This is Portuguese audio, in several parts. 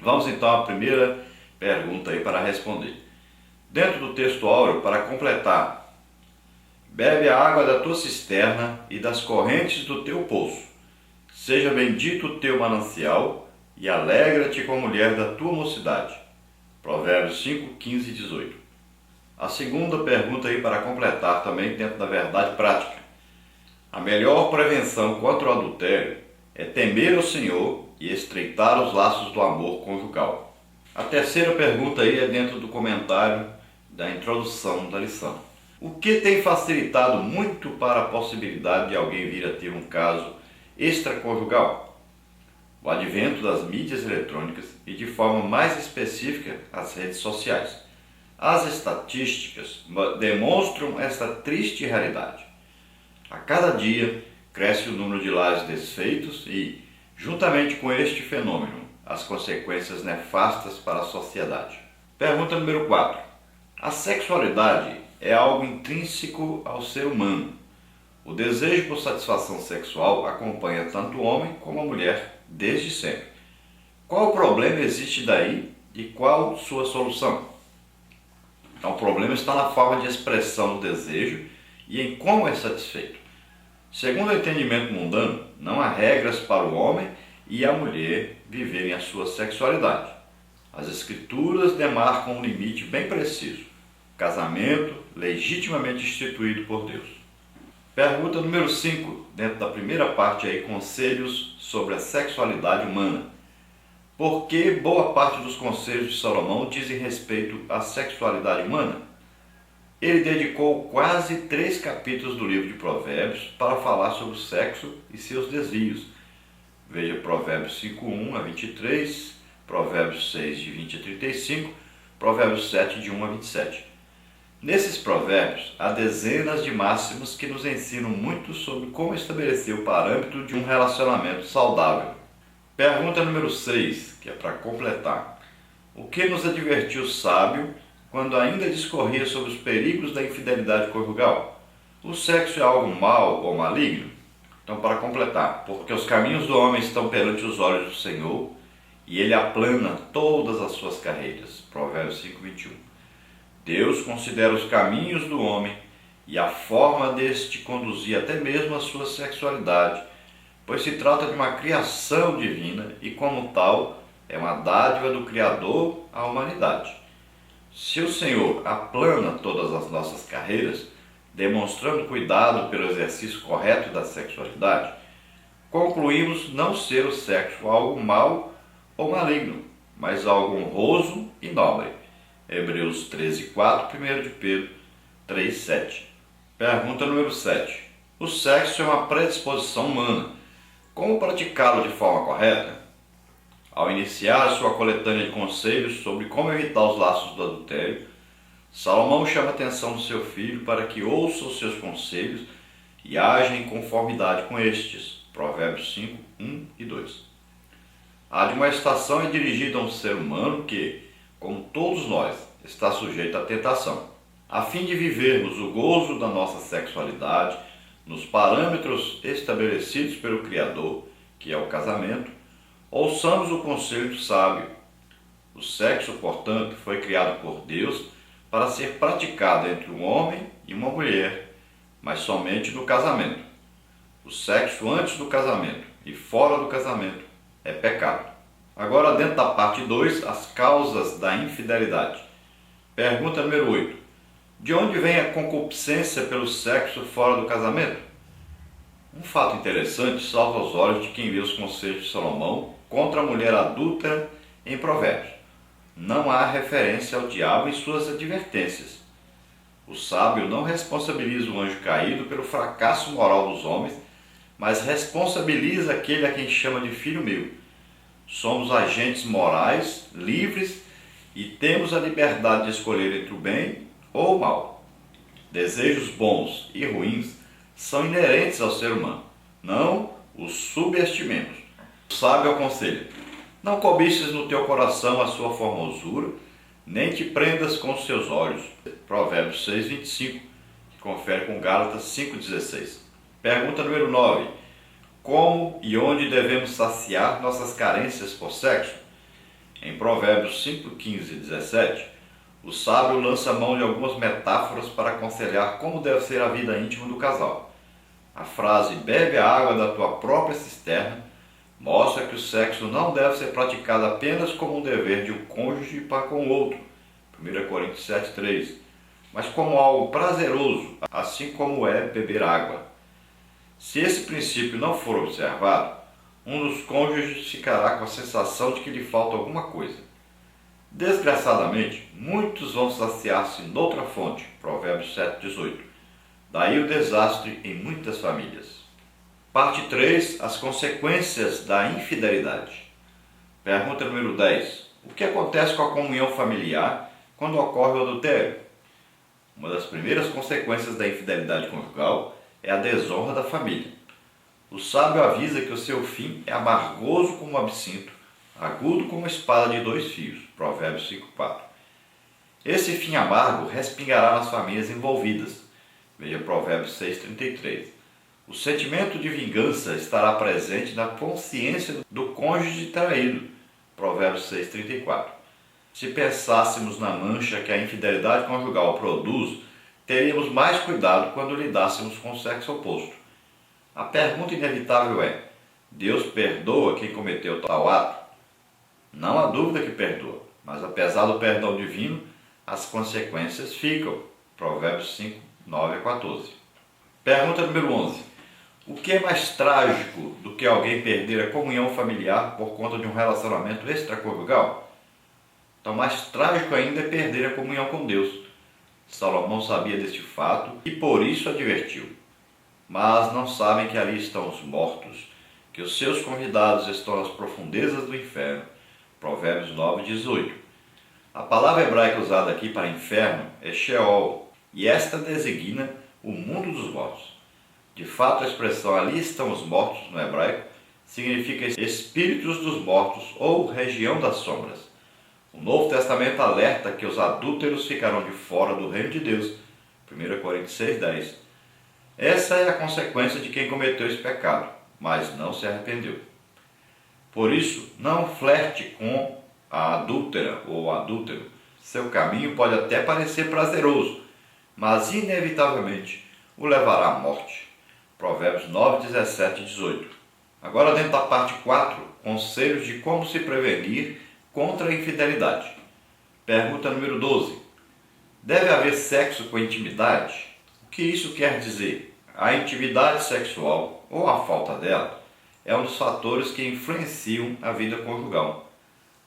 Vamos então à primeira pergunta aí para responder. Dentro do texto áureo, para completar: bebe a água da tua cisterna e das correntes do teu poço. Seja bendito o teu manancial e alegra-te com a mulher da tua mocidade. Provérbios 5, 15 e 18. A segunda pergunta aí para completar também dentro da verdade prática: a melhor prevenção contra o adultério é temer o Senhor e estreitar os laços do amor conjugal. A terceira pergunta aí é dentro do comentário da introdução da lição. O que tem facilitado muito para a possibilidade de alguém vir a ter um caso extraconjugal? O advento das mídias eletrônicas e, de forma mais específica, as redes sociais. As estatísticas demonstram esta triste realidade. A cada dia cresce o número de lares desfeitos e, juntamente com este fenômeno, as consequências nefastas para a sociedade. Pergunta número 4. A sexualidade é algo intrínseco ao ser humano. O desejo por satisfação sexual acompanha tanto o homem como a mulher desde sempre. Qual problema existe daí e qual sua solução? Então, o problema está na forma de expressão do desejo e em como é satisfeito. Segundo o entendimento mundano, não há regras para o homem e a mulher viverem a sua sexualidade. As escrituras demarcam um limite bem preciso: casamento legitimamente instituído por Deus. Pergunta número 5, dentro da primeira parte aí, conselhos sobre a sexualidade humana. Por que boa parte dos conselhos de Salomão dizem respeito à sexualidade humana? Ele dedicou quase 3 capítulos do livro de Provérbios para falar sobre o sexo e seus desvios. Veja Provérbios 5, 1 a 23, Provérbios 6, de 20 a 35, Provérbios 7, de 1 a 27. Nesses provérbios, há dezenas de máximas que nos ensinam muito sobre como estabelecer o parâmetro de um relacionamento saudável. Pergunta número 6, que é para completar. O que nos advertiu o sábio quando ainda discorria sobre os perigos da infidelidade conjugal? O sexo é algo mau ou maligno? Então, para completar: porque os caminhos do homem estão perante os olhos do Senhor, e ele aplana todas as suas carreiras. Provérbios 5, 21. Deus considera os caminhos do homem e a forma deste conduzir até mesmo a sua sexualidade, pois se trata de uma criação divina e, como tal, é uma dádiva do Criador à humanidade. Se o Senhor aplana todas as nossas carreiras, demonstrando cuidado pelo exercício correto da sexualidade, concluímos não ser o sexo algo mau ou maligno, mas algo honroso e nobre. Hebreus 13, 4, 1 de Pedro 3, 7. Pergunta número 7. O sexo é uma predisposição humana. Como praticá-lo de forma correta? Ao iniciar a sua coletânea de conselhos sobre como evitar os laços do adultério, Salomão chama a atenção do seu filho para que ouça os seus conselhos e haja em conformidade com estes. Provérbios 5, 1 e 2. A admoestação é dirigida a um ser humano que, como todos nós, está sujeito à tentação. A fim de vivermos o gozo da nossa sexualidade nos parâmetros estabelecidos pelo Criador, que é o casamento, ouçamos o conselho do sábio. O sexo, portanto, foi criado por Deus para ser praticado entre um homem e uma mulher, mas somente no casamento. O sexo antes do casamento e fora do casamento é pecado. Agora, dentro da parte 2, as causas da infidelidade. Pergunta número 8. De onde vem a concupiscência pelo sexo fora do casamento? Um fato interessante salta aos olhos de quem vê os conselhos de Salomão contra a mulher adúltera em Provérbios. Não há referência ao diabo em suas advertências. O sábio não responsabiliza o anjo caído pelo fracasso moral dos homens, mas responsabiliza aquele a quem chama de filho meu. Somos agentes morais, livres, e temos a liberdade de escolher entre o bem ou o mal. Desejos bons e ruins são inerentes ao ser humano. Não os subestimemos. O sábio aconselha: não cobices no teu coração a sua formosura, nem te prendas com os seus olhos. Provérbios 6, 25, que confere com Gálatas 5, 16. Pergunta número 9. Como e onde devemos saciar nossas carências por sexo? Em Provérbios 5, 15 e 17, o sábio lança mão de algumas metáforas para aconselhar como deve ser a vida íntima do casal. A frase "bebe a água da tua própria cisterna" mostra que o sexo não deve ser praticado apenas como um dever de um cônjuge para com o outro, 1 Coríntios 7, 3, mas como algo prazeroso, assim como é beber água. Se esse princípio não for observado, um dos cônjuges ficará com a sensação de que lhe falta alguma coisa. Desgraçadamente, muitos vão saciar-se noutra fonte, Provérbios 7, 18. Daí o desastre em muitas famílias. Parte 3. As consequências da infidelidade. Pergunta número 10. O que acontece com a comunhão familiar quando ocorre o adultério? Uma das primeiras consequências da infidelidade conjugal é a desonra da família. O sábio avisa que o seu fim é amargoso como o absinto, agudo como a espada de dois fios. Provérbios 5:4. Esse fim amargo respingará nas famílias envolvidas. Veja Provérbios 6:33. O sentimento de vingança estará presente na consciência do cônjuge traído. Provérbios 6:34. Se pensássemos na mancha que a infidelidade conjugal produz, teríamos mais cuidado quando lidássemos com o sexo oposto. A pergunta inevitável é: Deus perdoa quem cometeu tal ato? Não há dúvida que perdoa, mas apesar do perdão divino, as consequências ficam. Provérbios 5, 9 a 14. Pergunta número 11. O que é mais trágico do que alguém perder a comunhão familiar por conta de um relacionamento extraconjugal? Então, mais trágico ainda é perder a comunhão com Deus. Salomão sabia deste fato e por isso advertiu. Mas não sabem que ali estão os mortos, que os seus convidados estão nas profundezas do inferno. Provérbios 9, 18. A palavra hebraica usada aqui para inferno é Sheol, e esta designa o mundo dos mortos. De fato, a expressão "ali estão os mortos" no hebraico significa espíritos dos mortos ou região das sombras. O Novo Testamento alerta que os adúlteros ficarão de fora do reino de Deus. 1 Coríntios 6, 10. Essa é a consequência de quem cometeu esse pecado, mas não se arrependeu. Por isso, não flerte com a adúltera ou adúltero. Seu caminho pode até parecer prazeroso, mas inevitavelmente o levará à morte. Provérbios 9, 17 e 18. Agora, dentro da parte 4, conselhos de como se prevenir contra a infidelidade. Pergunta número 12. Deve haver sexo com intimidade? O que isso quer dizer? A intimidade sexual, ou a falta dela, é um dos fatores que influenciam a vida conjugal.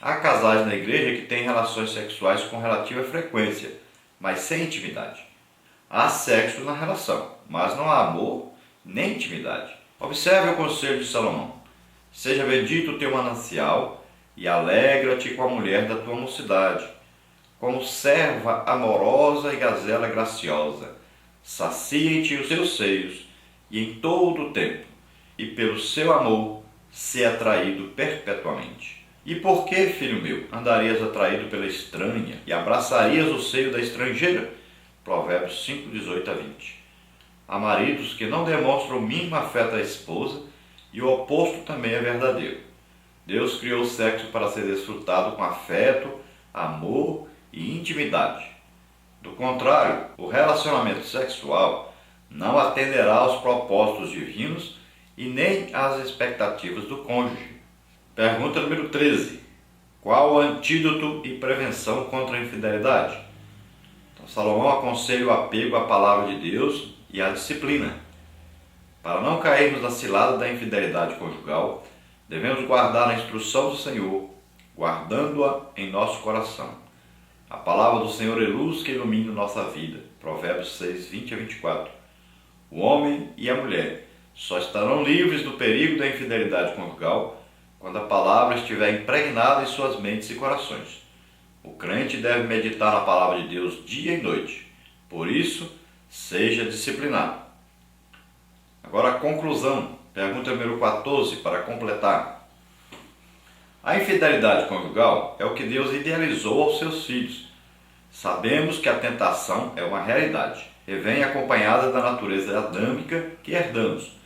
Há casais na igreja que têm relações sexuais com relativa frequência, mas sem intimidade. Há sexo na relação, mas não há amor nem intimidade. Observe o conselho de Salomão. Seja bendito o teu manancial e alegra-te com a mulher da tua mocidade, como serva amorosa e gazela graciosa. Sacia-te os seus seios e em todo o tempo, e pelo seu amor se atraído perpetuamente. E por que, filho meu, andarias atraído pela estranha e abraçarias o seio da estrangeira? Provérbios 5, 18 a 20. Há maridos que não demonstram o mínimo afeto à esposa e o oposto também é verdadeiro. Deus criou o sexo para ser desfrutado com afeto, amor e intimidade. Do contrário, o relacionamento sexual não atenderá aos propósitos divinos e nem às expectativas do cônjuge. Pergunta número 13. Qual o antídoto e prevenção contra a infidelidade? Então, Salomão aconselha o apego à palavra de Deus e à disciplina. Para não cairmos na cilada da infidelidade conjugal, devemos guardar a instrução do Senhor, guardando-a em nosso coração. A palavra do Senhor é luz que ilumina nossa vida. Provérbios 6, 20 a 24. O homem e a mulher só estarão livres do perigo da infidelidade conjugal quando a palavra estiver impregnada em suas mentes e corações. O crente deve meditar na palavra de Deus dia e noite. Por isso, seja disciplinado. Agora a conclusão. Pergunta número 14, para completar. A infidelidade conjugal é o que Deus idealizou aos seus filhos. Sabemos que a tentação é uma realidade e vem acompanhada da natureza adâmica que herdamos.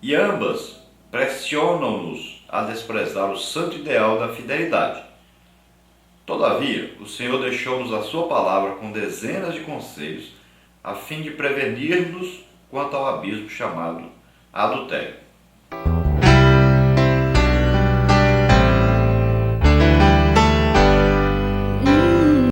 E ambas pressionam-nos a desprezar o santo ideal da fidelidade. Todavia, o Senhor deixou-nos a sua palavra com dezenas de conselhos, a fim de prevenir-nos quanto ao abismo chamado adultério.